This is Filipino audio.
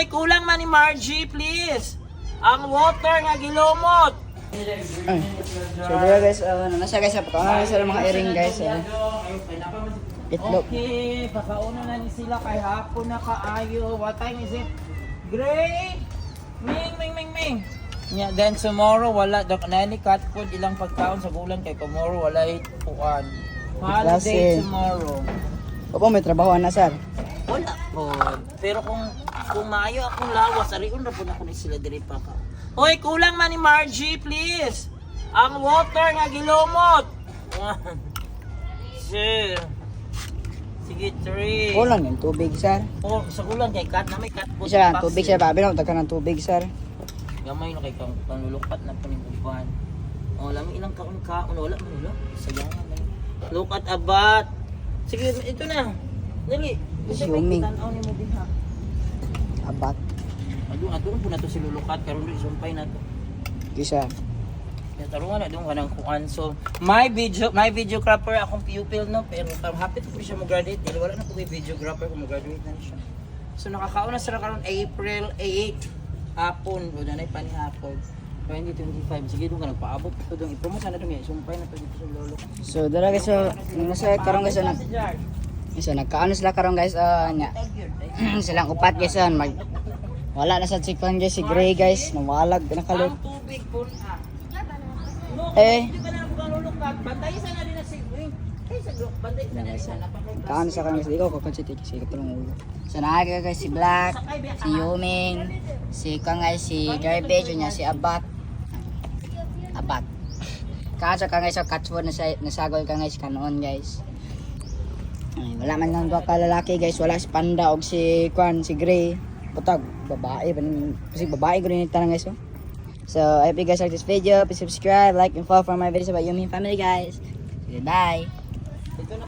Kulang man ni Margie, please. Ang water nga gilumot. Ay. So dito guys, nasa guys, pagkauna sa mga iring guys. Itlog. Okay, pakauna na ni sila kay hapon na kaayo. What time is it? Gray! Ming! Yeah, then tomorrow wala na ni cat food ilang pagkaon sa bulan kay tomorrow wala ituan. Holiday Klase. tomorrow. Opo, may trabaho na sir. Wala po. Pero kung maayo akong lawas, ariun na po na ko ni sila diri pa ka. Hoy, kulang man ni Margie, please. Ang water nga gilumot. 1, 2. Sige, 3. Kulang yung tubig sir. Oh, sa kulang kay cat na may cat food. Isa lang, tubig sir. Babi na, ka ng tubig sir. Gamay na kay kanulupat na po ni buban. Oh, lami ilang kaon wala man ulo. Sayang man. Look at abat. Sige, ito na. Dali. Assuming. Tanaw ni mo diha. Abat. Adun po na to si lulukat karon di sumpay na to. Isa. Kaya tarungan na doon kanang kuan. So, my videographer akong pupil no, pero happy to po siya mag-graduate. Dili wala na po may videographer kung mag-graduate na siya. So, nakakaon na sila karon April 8 hapon, o nanay pa ni hapon. 2025. Sige doon ka nagpaabot ito doon. I-promote sana doon eh. Sumpay na to dito sa lolo. So dala guys, so nasa karon guys na. So nagkaano sila karon guys, nya. Silang upat guys mag wala na sa chicken guys si Gray guys, nawalag nakalog. Ang tubig po na. No, Eh. hindi ka na lulukat. Bantay sana din na si Gray. Ay, sa bantay sana din sana. Kaano sa karon guys, ikaw ko consider kasi katulong ulo. So naga guys si Black, si Yuming, si Kang guys, si Garbage, nya si Abat. Kaso ka guys, so catchword nasagol ka guys kanon guys. Ay, wala man lang dua ka lalaki guys, wala si Panda og si Kwan, si Gray. Butag babae kasi babae ko rin tanang guys. So I hope you guys like this video. Please subscribe, like, and follow for my videos about Yumi family guys. Goodbye.